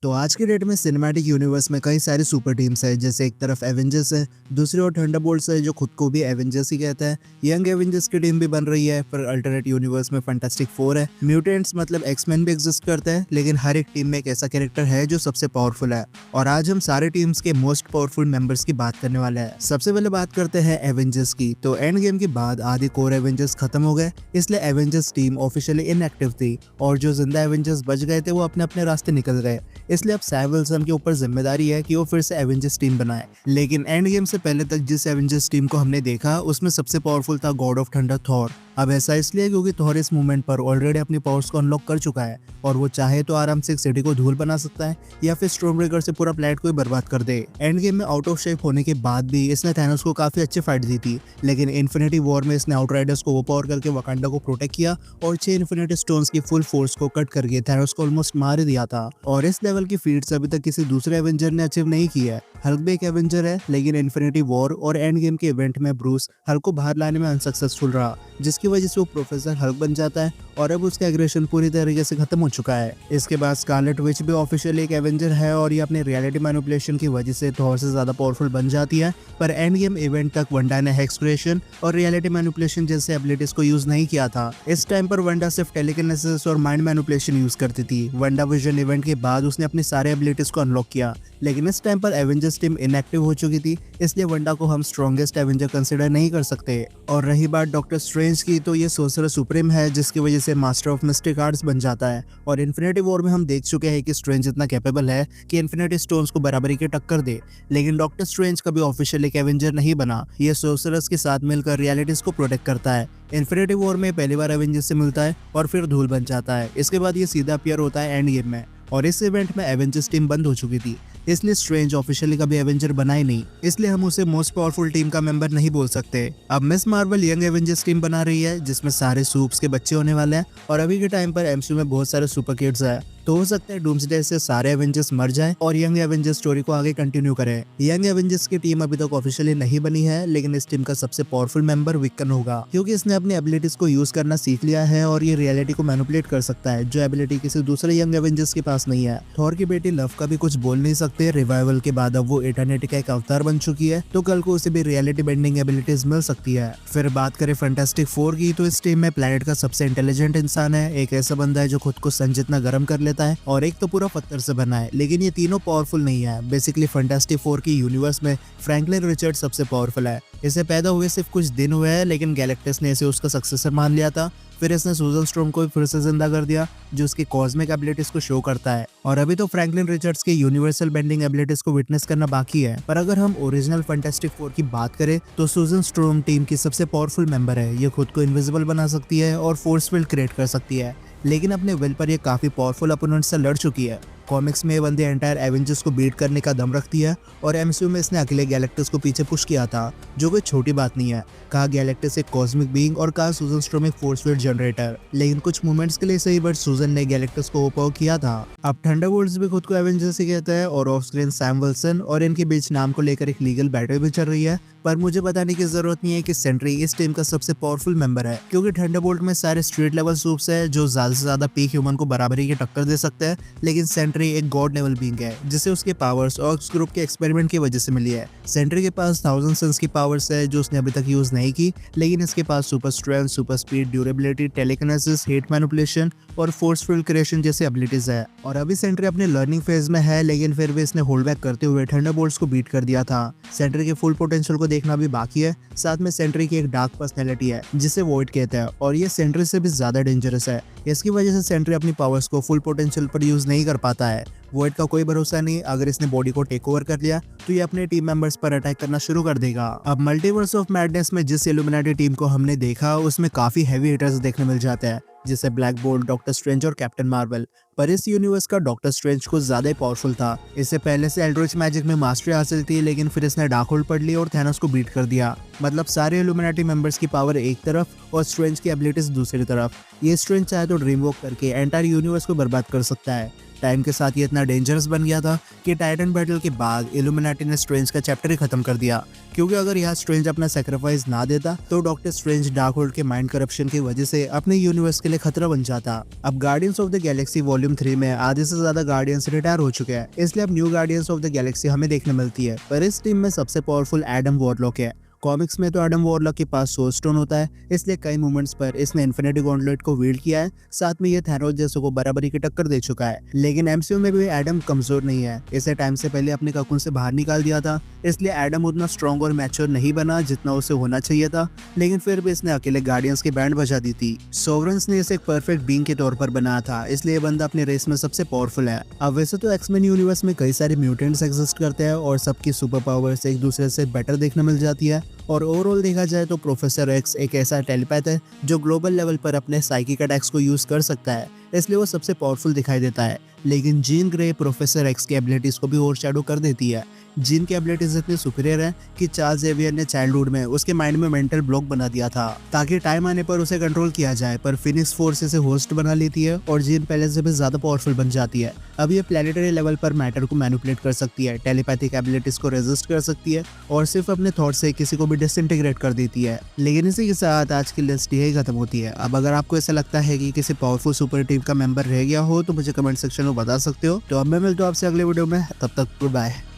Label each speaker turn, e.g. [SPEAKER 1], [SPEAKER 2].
[SPEAKER 1] तो आज के डेट में सिनेमैटिक यूनिवर्स में कई सारी सुपर टीम्स है। जैसे एक तरफ एवेंजर्स है, दूसरी ओर थंडरबोल्ट्स है जो खुद को भी एवेंजर्स ही कहता है। यंग एवेंजर्स की टीम भी बन रही है, पर अल्टरनेट यूनिवर्स में फैंटास्टिक फोर है। म्यूटेंट्स मतलब एक्समैन भी एग्जिस्ट करते हैं, लेकिन हर एक टीम में एक ऐसा कैरेक्टर है जो सबसे पावरफुल है। और आज हम सारे टीम्स के मोस्ट पावरफुल मेंबर्स की बात करने वाले हैं। सबसे पहले बात करते हैं एवेंजर्स की। तो एंड गेम के बाद आधे कोर एवेंजर्स खत्म हो गए, इसलिए एवेंजर्स टीम ऑफिशियली इनएक्टिव थी और जो जिंदा एवेंजर्स बच गए थे वो अपने अपने रास्ते निकल गए। इसलिए अब सैम विल्सन के ऊपर जिम्मेदारी है कि वो फिर से एवेंजर्स टीम बनाए। लेकिन एंड गेम से पहले तक जिस एवेंजर्स टीम को हमने देखा उसमें सबसे पावरफुल था गॉड ऑफ थंडर थॉर। अब ऐसा इसलिए क्योंकि थॉर इस मूवमेंट पर ऑलरेडी अपनी पावर्स को अनलॉक कर चुका है और वो चाहे तो आराम से एक सिटी को धूल बना सकता है या फिर स्टॉर्मब्रेकर से पूरा प्लेनेट को ही बर्बाद कर दे। एंड गेम में आउट ऑफ शेप होने के बाद भी इसने थैनोस को काफी अच्छी फाइट दी थी, लेकिन इन्फिनिटी वॉर में इसने आउटराइडर्स को ओवरपावर करके वकांडा को प्रोटेक्ट किया और 6 इन्फिनिटी स्टोन्स की फुल फोर्स को कट करके थैनोस को ऑलमोस्ट मार ही दिया था। और इस लेवल की फीट्स अभी तक किसी दूसरे एवेंजर ने अचीव नहीं की है। हल्क भी एक एवेंजर है, लेकिन इन्फिनिटी वॉर और एंड गेम के इवेंट में ब्रूस हल्क को बाहर लाने में अनसक्सेसफुल रहा, जिसकी वजह से वो प्रोफेसर हल्क बन जाता है और अब उसका एग्रेशन पूरी तरीके से खत्म हो चुका है। इसके बाद स्कारलेट विच भी ऑफिशियली एक एवेंजर है और ये अपने रियलिटी मैनिपुलेशन की वजह से थॉर से ज्यादा पावरफुल बन जाती है। पर एंड गेम इवेंट तक वंडा ने हेक्स क्रिएशन और रियलिटी मैनिपुलेशन जैसे एबिलिटीज को यूज नहीं किया था। इस टाइम पर वंडा सिर्फ टेलीकिनेसिस और माइंड मैनिपुलेशन यूज करती थी। वंडा विजन इवेंट के बाद उसने अपनी सारे एबिलिटीज को अनलॉक किया, लेकिन इस टाइम पर एवेंजर्स टीम इनएक्टिव हो चुकी थी, इसलिए वंडा को हम स्ट्रॉन्गेस्ट एवेंजर कंसिडर नहीं कर सकते। और रही बात डॉक्टर स्ट्रेंज की, तो ये सोर्सरर सुप्रीम है जिसकी वजह से मास्टर ऑफ मिस्टिक आर्ट्स बन जाता है। और इन्फिनिटी वॉर में हम देख चुके हैं कि स्ट्रेंज इतना कैपेबल है कि इन्फिनिटी स्टोन्स को बराबरी की टक्कर दे, लेकिन डॉक्टर स्ट्रेंज कभी ऑफिशियल एक एवेंजर नहीं बना। ये सोर्सरर्स के साथ मिलकर रियलिटीज को प्रोटेक्ट करता है। इन्फिनिटी वॉर में पहली बार एवेंजर्स से मिलता है और फिर धूल बन जाता है। इसके बाद ये सीधा अपीयर होता है एंड गेम में, और इस इवेंट में एवेंजर्स टीम बंद हो चुकी थी, इसलिए स्ट्रेंज ऑफिशियली कभी एवेंजर बना ही नहीं, इसलिए हम उसे मोस्ट पावरफुल टीम का मेंबर नहीं बोल सकते। अब miss Marvel young Avengers team बना रही है जिसमें सारे सूप्स के बच्चे होने वाले हैं और अभी के टाइम पर एमसीयू में बहुत सारे सुपर किड्स है, तो हो सकता है डूम्सडे से सारे एवेंजर्स मर जाएं और यंग एवेंजर्स स्टोरी को आगे कंटिन्यू करें। यंग एवेंजर्स की टीम अभी तक ऑफिशियली नहीं बनी है, लेकिन इस टीम का सबसे पावरफुल मेंबर विक्कन होगा, क्योंकि इसने अपनी एबिलिटीज को यूज करना सीख लिया है और ये रियलिटी को मैनिपुलेट कर सकता है, जो एबिलिटी किसी दूसरे यंग एवेंजर्स के पास नहीं है। थॉर की बेटी लव का भी कुछ बोल नहीं सकते। रिवाइवल के बाद अब वो इटर्निटी का एक अवतार बन चुकी है, तो कल को उसे भी रियलिटी बेंडिंग एबिलिटीज मिल सकती है। फिर बात करें फैंटास्टिक फोर की, तो इस टीम में प्लैनेट का सबसे इंटेलिजेंट इंसान है, एक ऐसा बंदा है जो खुद को सन जितना गर्म कर लेता है और एक तो पूरा पत्थर से बना है, लेकिन ये तीनों पावरफुल नहीं है। बेसिकली फैंटास्टिक फोर की यूनिवर्स में फ्रैंकलिन रिचर्ड सबसे पावरफुल है। इसे पैदा हुए सिर्फ कुछ दिन हुए हैं, लेकिन गैलेक्टस ने इसे उसका सक्सेसर मान लिया था। फिर इसने सूजन स्टॉर्म को फिर से जिंदा कर दिया, जो उसकी कॉस्मिक एबिलिटीज को शो करता है। और अभी तो फ्रैंकलिन रिचर्ड्स की यूनिवर्सल बेंडिंग एबिलिटीज को विटनेस करना बाकी है। पर अगर हम ओरिजिनल फैंटास्टिक फोर की बात करें, तो सूजन स्टॉर्म टीम की सबसे पावरफुल मेंबर है। ये खुद को इनविजिबल बना सकती है और फोर्स फील्ड क्रिएट कर सकती है, लेकिन अपने विल पर ये काफी पावरफुल अपोनेंट से लड़ चुकी है। कॉमिक्स में ये बंदे एंटायर एवेंजर्स को बीट करने का दम रखती है और एमसीयू में इसने अकेले गैलेक्टस को पीछे पुश किया था, जो कोई छोटी बात नहीं है। कहा गैलेक्टस एक कॉस्मिक बीइंग और कहा सूजन स्टॉर्म एक फोर्स फील्ड जनरेटर, लेकिन कुछ मोमेंट्स के लिए सही, बट सूजन ने गैलेक्टस को ओवरपावर किया था। अब थंडरबोल्ट्स भी खुद को एवेंजर्स ही कहता है और ऑफ स्क्रीन सैम विल्सन और इनके बीच नाम को लेकर एक लीगल बैटल भी चल रही है। पर मुझे बताने की जरूरत नहीं है कि सेंट्री इस टीम का सबसे पावरफुल मेंबर है, क्योंकि थंडरबोल्ट में सारे स्ट्रीट लेवल सूप्स है जो ज्यादा से ज्यादा पीक ह्यूमन को बराबरी की टक्कर दे सकते हैं, लेकिन सेंट्री एक गॉड लेवल बीइंग है जिसे उसके पावर्स ऑक्स ग्रुप के एक्सपेरिमेंट की वजह से मिली है। सेंट्री के पास 1000 सन्स की पावर्स है जो उसने अभी तक यूज नहीं की, लेकिन इसके पास super strength, super speed, durability, telekinesis, heat manipulation और फोर्स फील्ड क्रिएशन जैसी एबिलिटीज है। और अभी सेंट्री अपने लर्निंग फेज में है, लेकिन फिर भी इसने होल्ड बैक करते हुए थंडरबोल्ट्स को बीट कर दिया था। सेंट्री के फुल पोटेंशियल को देखना भी बाकी है। साथ में सेंट्री की एक डार्क पर्सनैलिटी है जिसे वॉइड कहते हैं और ये सेंट्री से भी ज्यादा डेंजरस है। इसकी वजह से सेंट्री अपनी पावर्स को फुल पोटेंशियल पर यूज नहीं कर पाता है। वॉइड का कोई भरोसा नहीं, अगर इसने बॉडी को टेक ओवर कर लिया तो ये अपने टीम मेंबर्स पर अटैक करना शुरू कर देगा। अब मल्टीवर्स ऑफ मैडनेस में जिस इल्यूमिनाटी टीम को हमने देखा उसमें काफी हैवी हिटर्स देखने मिल जाते हैं, जैसे ब्लैक बोल्ट, डॉक्टर स्ट्रेंज और कैप्टन मार्वल। पर इस यूनिवर्स का डॉक्टर स्ट्रेंज कुछ ज्यादा ही पावरफुल था। इससे पहले से एल्ड्रिच मैजिक में मास्टरी हासिल थी, लेकिन फिर इसने डार्क होल्ड पढ़ ली और थैनोस को बीट कर दिया। मतलब सारे इल्यूमिनाटी मेंबर्स की पावर एक तरफ और स्ट्रेंज की एबिलिटीज दूसरी तरफ। ये स्ट्रेंज चाहे तो ड्रीम वॉक करके एंटायर यूनिवर्स को बर्बाद कर सकता है, टाइम के साथ ये इतना डेंजरस बन गया था कि टाइटन बैटल के बाद इल्यूमिनाटी ने स्ट्रेंज का चैप्टर ही खत्म कर दिया, क्योंकि अगर यहाँ स्ट्रेंज अपना सेक्रीफाइस ना देता तो डॉक्टर स्ट्रेंज डार्क होल्ड के माइंड करप्शन की वजह से अपने यूनिवर्स के लिए खतरा बन जाता। अब guardians of the Galaxy volume 3 में आधे से ज्यादा गार्डियंस रिटायर हो चुके हैं, इसलिए अब new guardians of the Galaxy हमें देखने मिलती है। पर इस टीम में सबसे पावरफुल एडम वॉरलॉक है। कॉमिक्स में तो एडम वॉरलॉक के पास सोल स्टोन होता है, इसलिए कई मोमेंट्स पर इसने इन्फिनिटी गॉन्टलेट को वील्ड किया है। साथ में ये थैनोस जैसों को बराबरी की टक्कर दे चुका है। लेकिन एमसीयू में भी एडम कमजोर नहीं है। इसे टाइम से पहले अपने ककून से बाहर निकाल दिया था, इसलिए एडम उतना स्ट्रॉन्ग और मैच्योर नहीं बना जितना उसे होना चाहिए था। लेकिन फिर भी इसने अकेले गार्डियंस की बैंड बजा दी थी। सोवरेंस ने इसे एक परफेक्ट बीइंग के तौर पर बनाया था, इसलिए ये बंदा अपने रेस में सबसे पावरफुल है। अब वैसे तो एक्समैन यूनिवर्स में कई सारे म्यूटेंट्स एग्जिस्ट करते हैं और सबकी सुपर पावर्स एक दूसरे से बेटर देखने मिल जाती है। और ओवरऑल देखा जाए तो प्रोफेसर एक्स एक ऐसा टेलीपैथ है जो ग्लोबल लेवल पर अपने साइकिक अटैक्स को यूज कर सकता है, इसलिए वो सबसे पावरफुल दिखाई देता है। लेकिन जीन ग्रे प्रोफेसर एक्स की एबिलिटीज को भी ओवरशैडो कर देती है। जीन की एबिलिटीज इतनी सुपीरियर है कि चार्ल्स जेवियर ने चाइल्डहुड में उसके माइंड में मेंटल ब्लॉक बना दिया था ताकि टाइम आने पर उसे कंट्रोल किया जाए, पर फिनिक्स फोर्स इसे होस्ट बना लेती है और जीन पहले से भी ज्यादा पावरफुल बन जाती है। अब ये प्लैनेटरी लेवल पर मैटर को मैनिपुलेट कर सकती है, टेलीपैथिक एबिलिटीज को रेजिस्ट कर सकती है और सिर्फ अपने थॉट से किसी को भी डिसइंटीग्रेट कर देती है। लेकिन इसी के साथ आज की लिस्ट यही खत्म होती है। अब अगर आपको ऐसा लगता है कि किसी पावरफुल सुपर टीम का मेंबर रह गया हो तो मुझे कमेंट सेक्शन में बता सकते हो। तो अब मैं मिलता हूं आपसे अगले वीडियो में, तब तक गुड बाय।